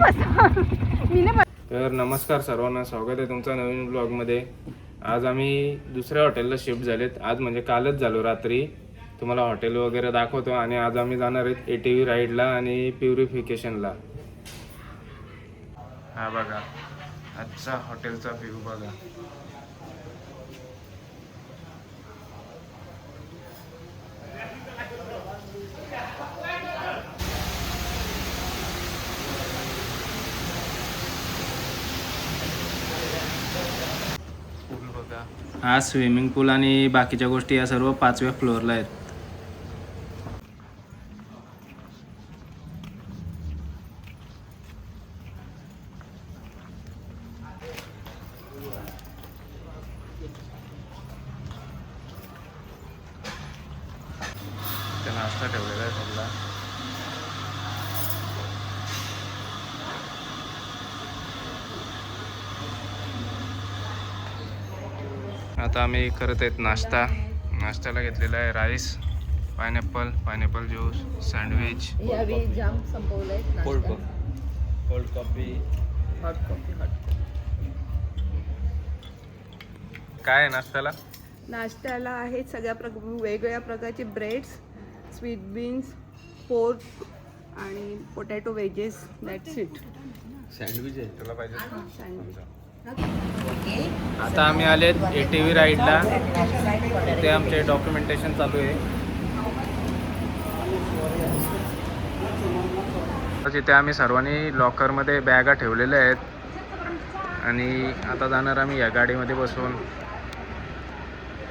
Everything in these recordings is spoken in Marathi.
तर नमस्कार सर्वांना, स्वागत आहे तुमचं नवीन ब्लॉगमध्ये. आज आम्ही दुसऱ्या हॉटेलला शिफ्ट झालेत. आज म्हणजे कालच झालो रात्री. तुम्हाला हॉटेल वगैरे दाखवतो. आणि आज आम्ही जाणार आहेत ATV राईडला आणि प्युरिफिकेशनला. हा बघा आजचा हॉटेलचा व्ह्यू बघा. हा स्विमिंग पूल आणि बाकीच्या गोष्टी या सर्व 5व्या फ्लोअरला आहेत. नाश्ता ठेवलेला आहे सगळा. आता आम्ही करत आहेत नाश्ता. नाश्त्याला घेतलेला आहे rice, pineapple juice, sandwich, cold coffee, hot coffee. काय आहे नाश्त्याला? नाश्त्याला आहेत सगळ्या वेगवेगळ्या प्रकारचे ब्रेड्स, स्वीट बीन्स, पोर्क आणि potato wedges. That's it. Sandwich आहे तुला पाहिजे? सँडविच. आता आम्ही आलेत ATV राईडला. इथे आमचे डॉक्युमेंटेशन चालू आहे. तिथे आम्ही सर्वांनी लॉकरमध्ये बॅगा ठेवलेल्या आहेत आणि आता जाणार आम्ही या गाडीमध्ये बसून.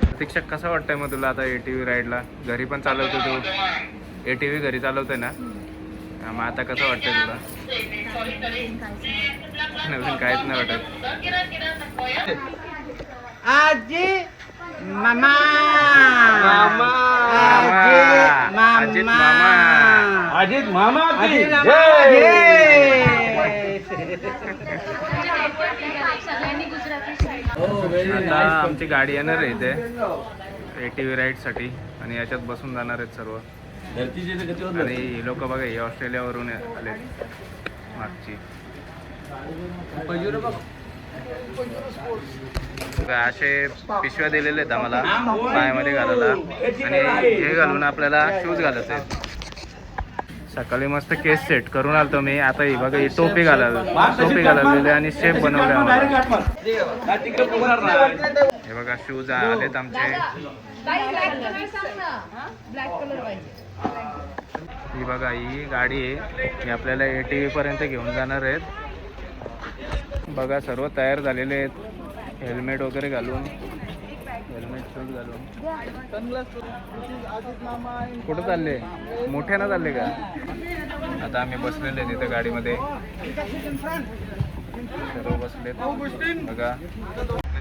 प्रतीक्षा, कसं वाटतंय मग तुला आता ATV राईडला? घरी पण चालवतो तू, ATV घरी चालवतोय ना? मग आता कसं वाटतंय तुला? नवीन काहीच नाही वाटत. आजी मामा, अजित मामा, अजित मामा की आता आमची गाडी येणार आहे इथे ATV राईडसाठी आणि याच्यात बसून जाणार आहेत सर्व. आणि ही लोक बघा, ही ऑस्ट्रेलियावरून आले मागची. असे पिशव्या दिलेले आहेत आम्हाला पायामध्ये घालायला आणि हे घालून आपल्याला शूज घालायचे आहेत. सकाळी मस्त केस सेट करून आलतो मी. आता ही बघा, ही टोपी घालायलेली आणि शेप बनवले आम्हाला. हे बघा शूज आलेत आमचे. ही बघा, ही गाडी आहे, ही आपल्याला ATV पर्यंत घेऊन जाणार आहेत. बघा सर्व तयार झालेले आहेत, हेल्मेट वगैरे घालून, हेल्मेट शूज घालून. कुठं चालले? मोठ्यानं चालले का? आता आम्ही बसलेले आहेत इथे गाडीमध्ये, सर्व बसलेत बघा.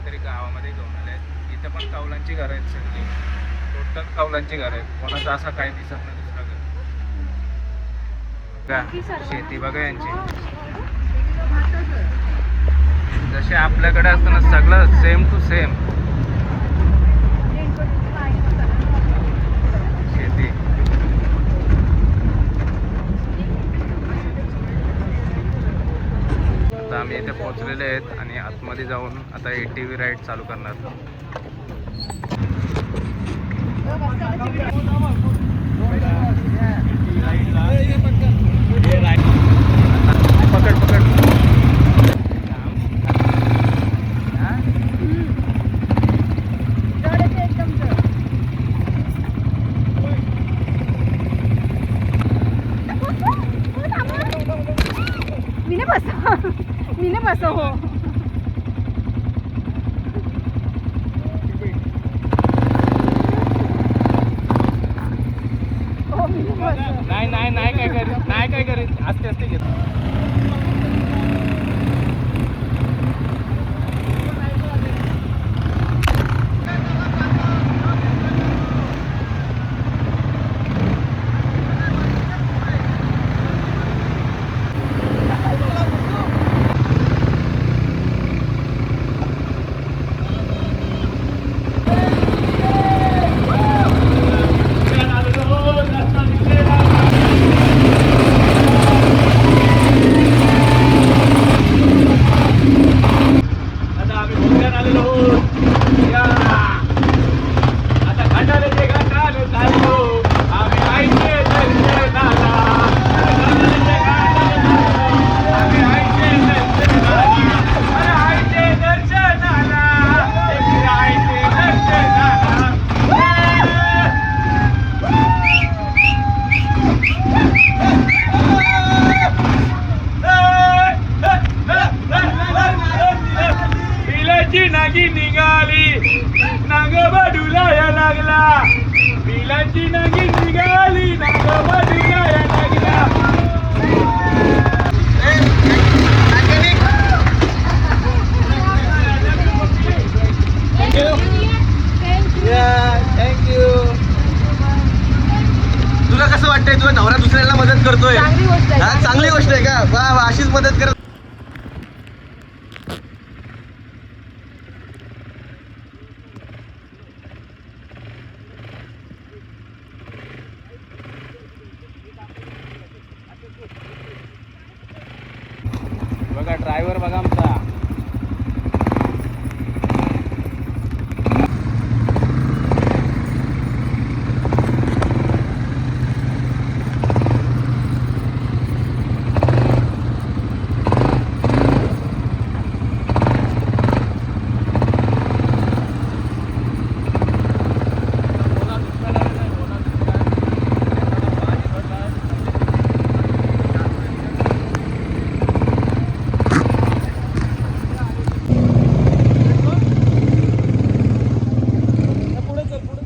तरी गावामध्ये घेऊन आले आहेत. इथे पण कौलांची घरं आहेत सगळी, टोटल कौलांची घरं आहेत. कोणाचं असं काही दिसत नाही दुसरं घर. शेती बघा यांची, जसे आपल्याकडे असतं ना सगळं सेम टू सेम शेती. आता आम्ही इथे पोहोचलेले आहेत आणि आतमध्ये जाऊन आता ATV राईड चालू करणार. पकड मी नाही बसव. हो नाही काय करीत आस्ते घेत. नागाची नागिन निघाली नागाबाजूला या नागिना. थँक्यू. तुला कसं वाटतंय तुला नवरा दुसऱ्याला मदत करतोय? हा, चांगली गोष्ट आहे का? वा वा, अशीच मदत कर. बघा ड्रायव्हर बघा आमचा.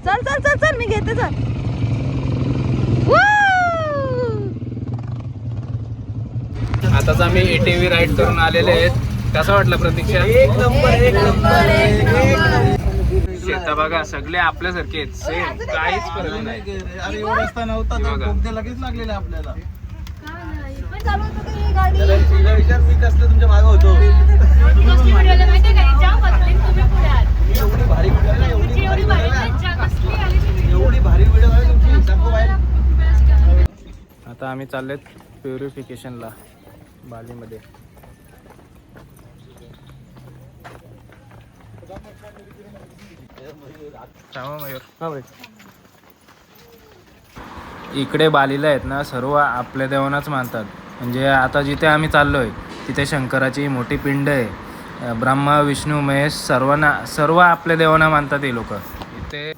चल चल चल चल मी घेते चल. आताच आम्ही ATV राईड करून आलेले आहेत. कसं वाटलं प्रतीक्षा? एक नंबर. शेता बघा सगळे आपल्यासारखे आहेत, सेम, काहीच फरक नाही. अरे एवढा रस्ता नव्हता तर बघा. बोगदे लगेच लागलेले आपल्याला. विचार मी कसलं तुमच्या मागे होतो. मी एवढी भारी व्हिडिओ आहे ना, एवढी भारी व्हिडिओ आहे तुमची. दाखव बाहेर. आता आम्ही चाललेत प्युरिफिकेशनला बालीमध्ये. मयूर इकडे बालीला आहेत ना सर्व आपल्या देवांनाच मानतात. म्हणजे आता जिथे आम्ही चाललोय तिथे शंकराची मोठी पिंड आहे. ब्रह्मा विष्णू महेश सर्व आपल्या देवांना मानतात हे लोक. इथे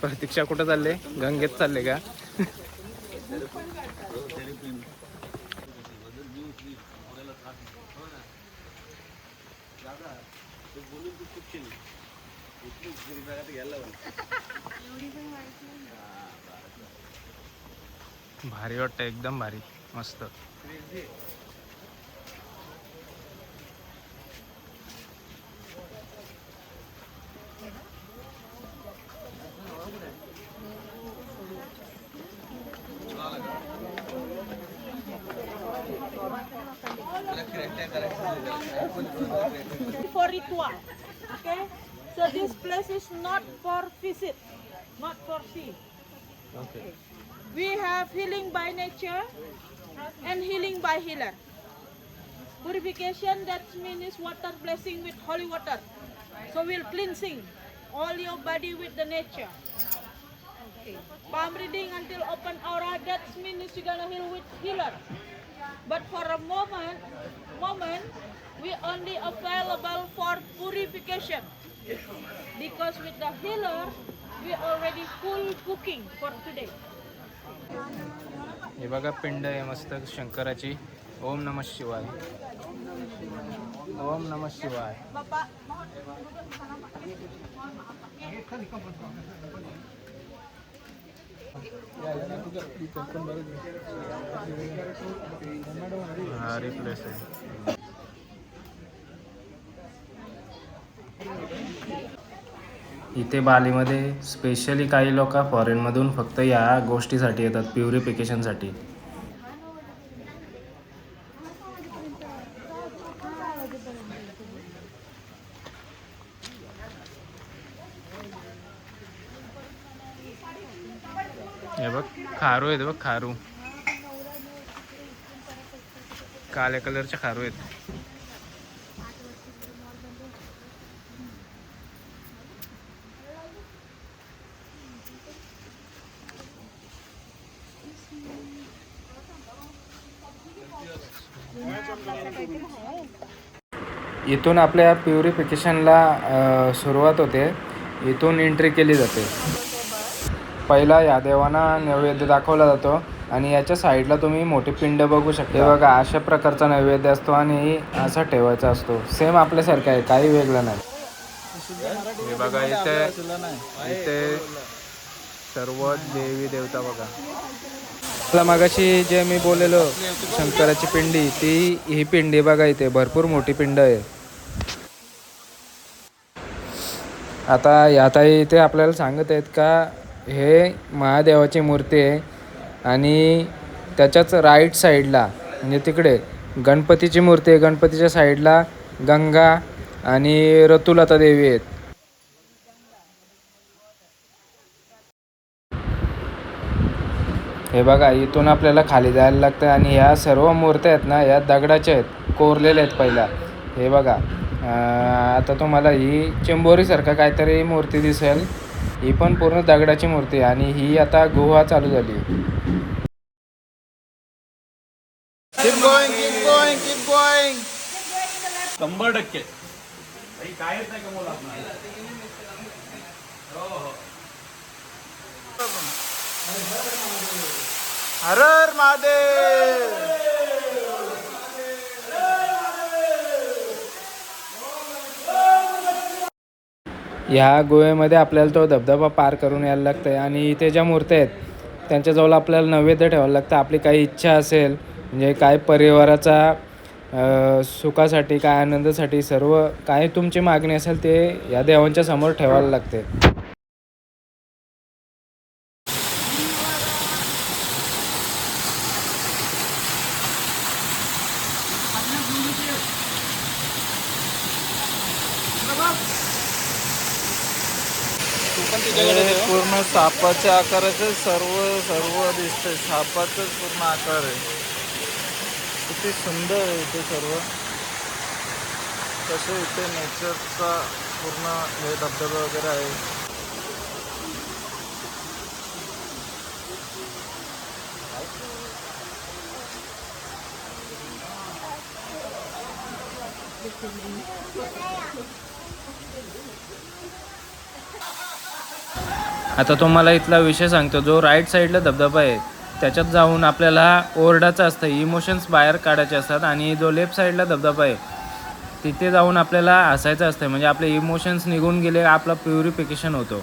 प्रतीक्षा कुठं चालले? गंगेत चालले का? भारी वाटतं, एकदम भारी, मस्त. For ritual, okay? So this place is not for visit, not for see. Okay. We have healing by nature and healing by healer. Purification, that means water blessing with holy water. So we'll cleansing all your body with the nature. Okay. Palm reading until open aura, that means you're gonna heal with healer. But for a moment, we only available for purification. Because with the healer, we already full booking for today. हे बघा पिंड आहे मस्त शंकराची. ओम नमः शिवाय. ओम नमः शिवाय. भारी प्लेस आहे. इथे बालीमध्ये स्पेशली काही लोक फॉरेनमधून फक्त या गोष्टीसाठी येतात, प्युरिफिकेशनसाठी. हे बघ खारू आहेत, बघ खारू, काळ्या कलरचे खारू आहेत. इथून आपल्या प्युरिफिकेशनला सुरुवात होते. इथून एंट्री केली जाते. पहिला या देवांना नैवेद्य दाखवला जातो आणि याच्या साईडला तुम्ही मोठी पिंड बघू शकता. हे बघा अशा प्रकारचा नैवेद्य असतो आणि असा ठेवायचा असतो. सेम आपल्यासारखं आहे, काही वेगळं नाही. हे बघा इथे सर्व देवी देवता बघा. मला मगाशी जे मी बोललेलो शंकराची पिंडी, ही पिंडी बघा इथे भरपूर मोठी पिंड आहे. आता इथे आपल्याला सांगत आहेत का हे महादेवाची मूर्ती आहे आणि त्याच्याच राईट साईडला म्हणजे तिकडे गणपतीची मूर्ती आहे. गणपतीच्या साईडला गंगा आणि रतुलता देवी आहेत. हे बघा इथून आपल्याला खाली जायला लागतं आणि ह्या सर्व मूर्त्या आहेत ना या दगडाच्या आहेत, कोरलेल्या आहेत पहिला. हे बघा आता तुम्हाला ही चिंबोरीसारखं काहीतरी मूर्ती दिसेल. ही पण पूर्ण दगडाची मूर्ती आहे आणि ही आता गुहा चालू झाली. Keep going, keep going, keep going. 100%. हर हर महादेव. ह्या गुहेमध्ये आपल्याला तो धबधबा पार करून यायला लागतं आहे आणि इथे ज्या मूर्त्या आहेत त्यांच्याजवळ आपल्याला नैवेद्य ठेवायला लागतं. आपली काही इच्छा असेल म्हणजे काय परिवाराचा सुखासाठी, काय आनंदासाठी, सर्व काय तुमची मागणी असेल ते या देवांच्या समोर ठेवायला लागते. पूर्ण सापाच्या आकाराचे सर्व दिसतंय. सापाचंच पूर्ण आकार आहे. किती सुंदर आहे इथे सर्व. कसे इथे नेचरचा पूर्ण हे धबधबा वगैरे आहे. आता तुम्हाला इथला विषय सांगतो. जो राईट साईडला धबधबा आहे त्याच्यात जाऊन आपल्याला ओरडायचं असतं, इमोशन्स बाहेर काढायचे असतात. आणि जो लेफ्ट साईडला धबधबा आहे तिथे जाऊन आपल्याला हसायचं असतं. म्हणजे आपले इमोशन्स निघून गेले, आपला प्युरिफिकेशन होतो.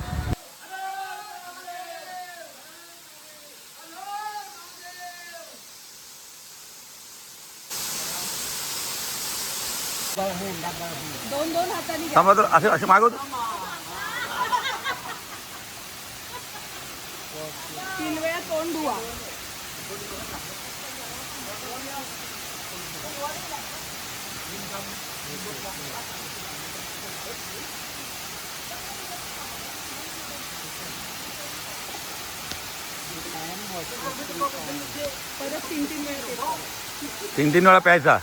दोन हाताने असे मागवतो. 3 वेळा तोंड धुवा. परत 3 वेळा 3 वेळा प्यायचा.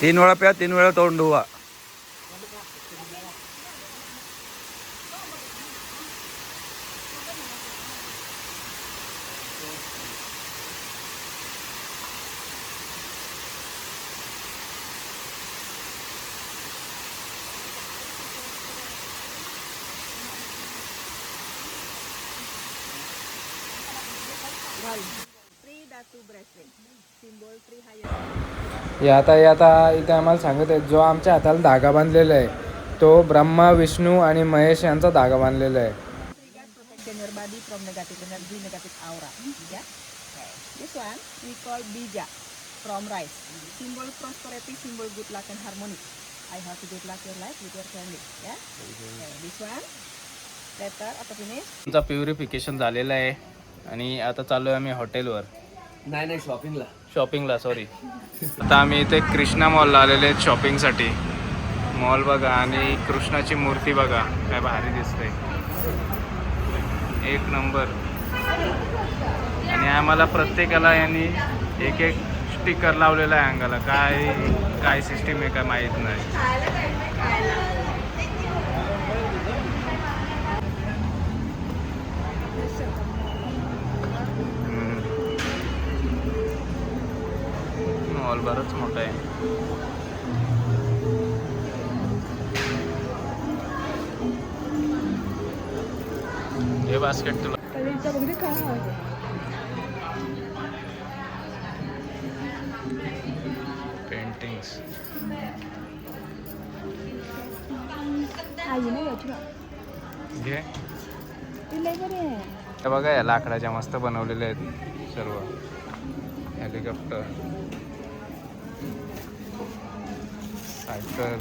तीन वेळा प्या, 3 वेळा तोंड धुवा. आता इथे आम्हाला सांगत आहेत जो आमच्या हाताला धागा बांधलेला आहे तो ब्रह्मा, विष्णू आणि महेश यांचा धागा बांधलेला आहे. your body from negative energy, negative aura. Yeah. This one we call bija from rice. Symbol prosperity, symbol good luck and harmony. I have to good luck your life with your family. Yeah. Okay. This one. Later after finish. आमचा प्युरिफिकेशन झालेलं आहे आणि आता चालू आहे आम्ही हॉटेलवर. नाही शॉपिंगला सॉरी. आता आम्ही इथे कृष्णा मॉलला आलेले आहेत शॉपिंगसाठी. मॉल बघा आणि कृष्णाची मूर्ती बघा काय भारी दिसते. एक नंबर. आणि आम्हाला प्रत्येकाला यांनी एक एक स्टिकर लावलेला आहे अंगाला. काय सिस्टीम आहे काय माहीत नाही. मॉल बरंच मोठं आहे. हे बास्केट तुला पेंटिंग्स. घे. हे बघा या लाकडाच्या मस्त बनवलेल्या आहेत सर्व. हेलिकॉप्टर, सायकल,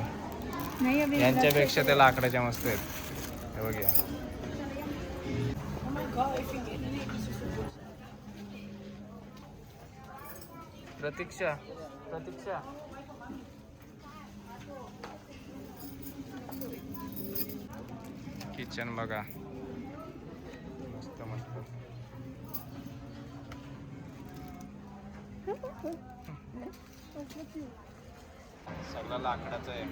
यांच्यापेक्षा त्या लाकडाच्या मस्त आहेत. हे बघा. प्रतीक्षा किचन बघा मस्त मस्त. सगळं लाकडाचं आहे.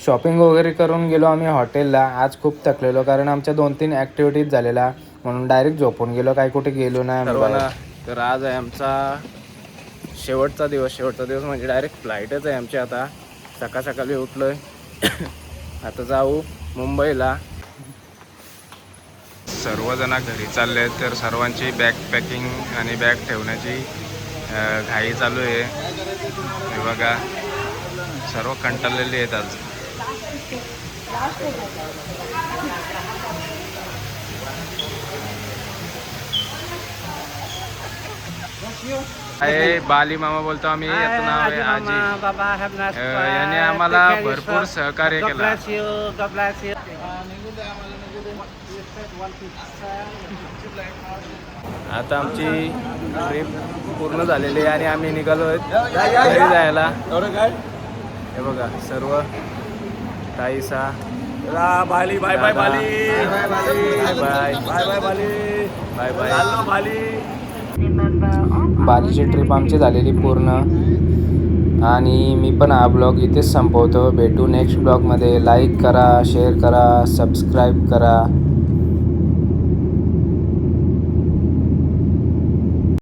शॉपिंग वगैरे करून गेलो आम्ही हॉटेलला. आज खूप थकलेलो कारण आमच्या 2-3 ॲक्टिव्हिटीज झालेल्या म्हणून डायरेक्ट झोपून गेलो. काय कुठे गेलो नाही आम्ही. तर आज आहे आमचा शेवटचा दिवस म्हणजे डायरेक्ट फ्लाईटच आहे आमची. आता सकाळी उठलोय. आता जाऊ मुंबईला. सर्वजण घरी चालले आहेत तर सर्वांची बॅग पॅकिंग आणि बॅग ठेवण्याची घाई चालू आहे. हे बघा सर्व कंटाळलेले आहेत आज. बाली मामा बोलतो आम्ही. याचं नाव आहे आजी. याने आम्हाला भरपूर सहकार्य केलं. आता आमची ट्रिप पूर्ण झालेली आहे आणि आम्ही निघालो घरी जायला. हे बघा सर्व ताईसा Bali. Bye bye Bali. Bye bye Bali. Bye bye. बालीची ट्रिप आमची झालेली पूर्ण. आणि मी पण हा ब्लॉग इथेच संपवतो. भेटू नेक्स्ट ब्लॉगमध्ये. लाईक करा, शेअर करा, सबस्क्राईब करा.